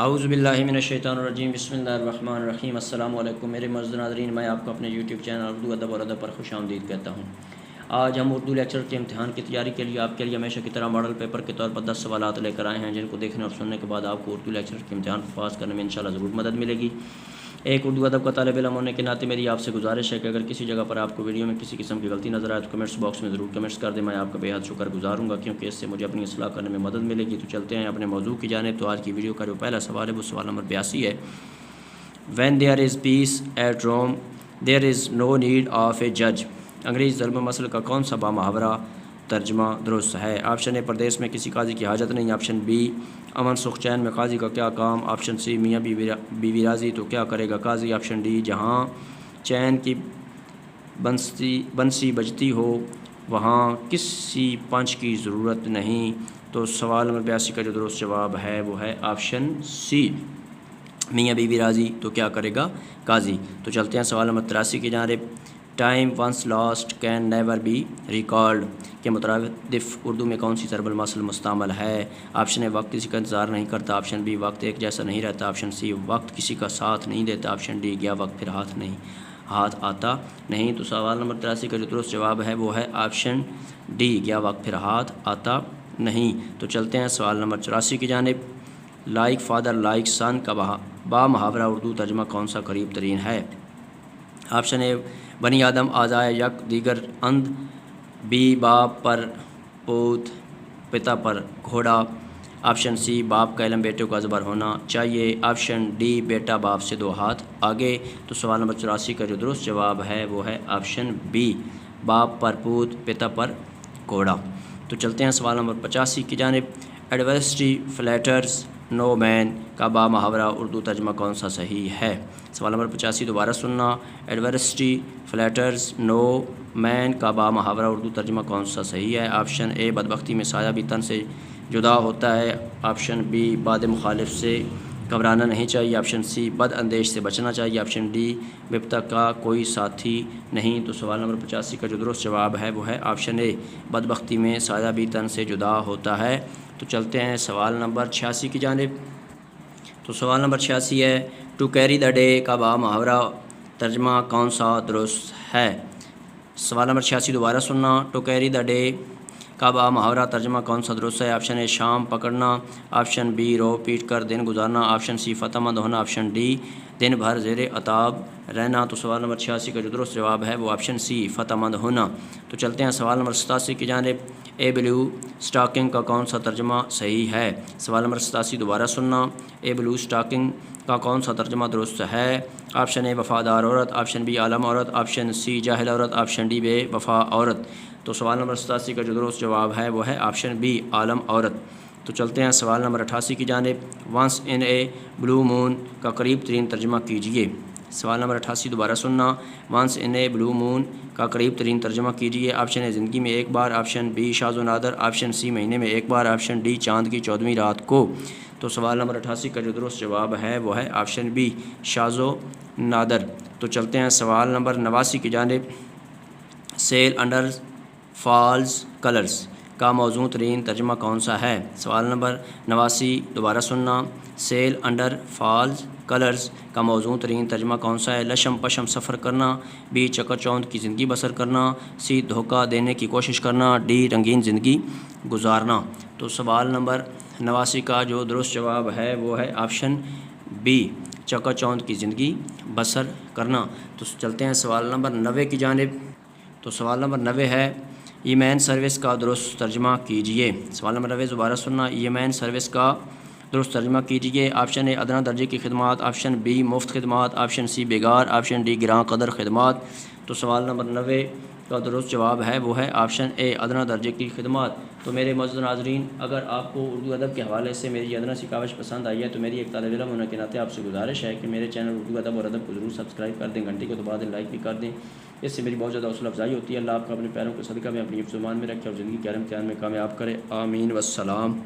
اعوذ باللہ من الشیطان الرجیم، بسم اللہ الرحمن الرحیم۔ السلام علیکم میرے معزز ناظرین، میں آپ کو اپنے یوٹیوب چینل اردو ادب اور ادب پر خوش آمدید کہتا ہوں۔ آج ہم اردو لیکچر کے امتحان کی تیاری کے لیے آپ کے لیے ہمیشہ کی طرح ماڈل پیپر کے طور پر 10 سوالات لے کر آئے ہیں، جن کو دیکھنے اور سننے کے بعد آپ کو اردو لیکچر کے امتحان کو پاس کرنے میں انشاءاللہ ضرور مدد ملے گی۔ ایک اردو ادب کا طالب علم ہونے کے ناطے میری آپ سے گزارش ہے کہ اگر کسی جگہ پر آپ کو ویڈیو میں کسی قسم کی غلطی نظر آئے تو کمنٹس باکس میں ضرور کمنٹس کر دیں، میں آپ کا بے حد شکر گزار ہوں گا، کیونکہ اس سے مجھے اپنی اصلاح کرنے میں مدد ملے گی۔ تو چلتے ہیں اپنے موضوع کی جانب۔ تو آج کی ویڈیو کا جو پہلا سوال ہے وہ سوال نمبر 82 ہے۔ When there is peace at Rome, there is no need of a judge۔ انگریز ظلم مسل کا کون سا با محاورہ ترجمہ درست ہے؟ آپشن اے، پردیس میں کسی قاضی کی حاجت نہیں۔ آپشن بی، امن سخ چین میں قاضی کا کیا کام؟ آپشن سی، میاں بیوی راضی تو کیا کرے گا قاضی؟ آپشن ڈی، جہاں چین کی بنسی بجتی ہو وہاں کسی پنچ کی ضرورت نہیں۔ تو سوال نمبر 82 کا جو درست جواب ہے وہ ہے آپشن سی، میاں بیوی راضی تو کیا کرے گا قاضی۔ تو چلتے ہیں سوال نمبر 83 کی جانب۔ Time once lost can never be recalled کے مترادف اردو میں کون سی ضرب المثل مستعمل ہے؟ آپشن اے، وقت کسی کا انتظار نہیں کرتا۔ آپشن بی، وقت ایک جیسا نہیں رہتا۔ آپشن سی، وقت کسی کا ساتھ نہیں دیتا۔ آپشن ڈی، گیا وقت پھر ہاتھ آتا نہیں۔ تو سوال نمبر 83 کا جو درست جواب ہے وہ ہے آپشن ڈی، گیا وقت پھر ہاتھ آتا نہیں۔ تو چلتے ہیں سوال نمبر 84 کی جانب۔ لائک فادر لائک سن کا با محاورہ اردو ترجمہ کون سا قریب ترین ہے؟ آپشن اے، بنی آدم آزائے یک دیگر اند۔ بی، باپ پر پوت پتا پر گھوڑا۔ آپشن سی، باپ کا علم بیٹے کو ازبر ہونا چاہیے۔ آپشن ڈی، بیٹا باپ سے 2 ہاتھ آگے۔ تو سوال نمبر 84 کا جو درست جواب ہے وہ ہے آپشن بی، باپ پر پوت پتا پر گھوڑا۔ تو چلتے ہیں سوال نمبر 85 کی جانب۔ ایڈورسٹی فلیٹرز نو مین کا با محاورہ اردو ترجمہ کون سا صحیح ہے؟ سوال نمبر 85 دوبارہ سننا۔ ایڈورسٹی فلیٹرز نو مین کا با محاورہ اردو ترجمہ کون سا صحیح ہے؟ آپشن اے، بدبختی میں سایہ بھی تن سے جدا ہوتا ہے۔ آپشن بی، باد مخالف سے گھبرانا نہیں چاہیے۔ آپشن سی، بد اندیش سے بچنا چاہیے۔ آپشن ڈی، بپتا کا کوئی ساتھی نہیں۔ تو سوال نمبر 85 کا جو درست جواب ہے وہ ہے آپشن اے، بدبختی میں سایہ بھی تن سے جدا ہوتا ہے۔ تو چلتے ہیں سوال نمبر 86 کی جانب۔ تو سوال نمبر 86 ہے، ٹو کیری دا ڈے کا با محاورہ ترجمہ کون سا درست ہے؟ سوال نمبر 86 دوبارہ سننا۔ ٹو کیری دا ڈے کا با محاورہ ترجمہ کون سا درست ہے؟ آپشن اے، شام پکڑنا۔ آپشن بی، رو پیٹ کر دن گزارنا۔ آپشن سی، فتح مند ہونا۔ آپشن ڈی، دن بھر زیر عتاب رہنا۔ تو سوال نمبر 86 کا جو درست جواب ہے وہ آپشن سی، فتح مند ہونا۔ تو چلتے ہیں سوال نمبر 87 کی جانب۔ اے بلو اسٹاکنگ کا کون سا ترجمہ صحیح ہے؟ سوال نمبر 87 دوبارہ سننا۔ اے بلو اسٹاکنگ کا کون سا ترجمہ درست ہے؟ آپشن اے، وفادار عورت۔ آپشن بی، عالم عورت۔ آپشن سی، جاہل عورت۔ آپشن ڈی، بے وفا عورت۔ تو سوال نمبر 87 کا جو درست جواب ہے وہ ہے آپشن بی، عالم عورت۔ تو چلتے ہیں سوال نمبر 88 کی جانب۔ ونس ان اے بلو مون کا قریب ترین ترجمہ کیجیے۔ سوال نمبر 88 دوبارہ سننا۔ ونس ان اے بلو مون کا قریب ترین ترجمہ کیجیے۔ آپشن اے، زندگی میں ایک بار۔ آپشن بی، شاذ و نادر۔ آپشن سی، مہینے میں ایک بار۔ آپشن ڈی، چاند کی 14ویں رات کو۔ تو سوال نمبر 88 کا جو درست جواب ہے وہ ہے آپشن بی، شاذ و نادر۔ تو چلتے ہیں سوال نمبر 89 کی جانب۔ سیل انڈر فالز کلرز کا موزوں ترین ترجمہ کون سا ہے؟ سوال نمبر 89 دوبارہ سننا۔ سیل انڈر فالز کلرز کا موزوں ترین ترجمہ کون سا ہے؟ لشم پشم سفر کرنا۔ بی، چکا چوند کی زندگی بسر کرنا۔ سی، دھوکہ دینے کی کوشش کرنا۔ ڈی، رنگین زندگی گزارنا۔ تو سوال نمبر 89 کا جو درست جواب ہے وہ ہے آپشن بی، چکا چوند کی زندگی بسر کرنا۔ تو چلتے ہیں سوال نمبر 90 کی جانب۔ تو سوال نمبر 90 ہے، ای مین سروس کا درست ترجمہ کیجیے۔ سوال نمبر 90 دوبارہ سننا۔ ای مین سروس کا درست ترجمہ کیجیے۔ آپشن اے، ادنا درجے کی خدمات۔ آپشن بی، مفت خدمات۔ آپشن سی، بیگار۔ آپشن ڈی، گراں قدر خدمات۔ تو سوال نمبر 90 کا درست جواب ہے وہ ہے آپشن اے، ادنا درجے کی خدمات۔ تو میرے معزز ناظرین، اگر آپ کو اردو ادب کے حوالے سے میری ادنا سی کاوش پسند آئی ہے تو میری ایک طالب علم ہونے کے ناطے آپ سے گزارش ہے کہ میرے چینل اردو ادب اور ادب کو ضرور سبسکرائب کر دیں، گھنٹی کو دبا دیں، لائک بھی کر دیں۔ اس سے میری بہت زیادہ حوصلہ افزائی ہوتی ہے۔ اللہ آپ کو اپنے پیروں کے صدقہ میں اپنی حفظ و امان میں رکھے اور زندگی کے ہر امتحان میں کامیاب کرے، آمین والسلام۔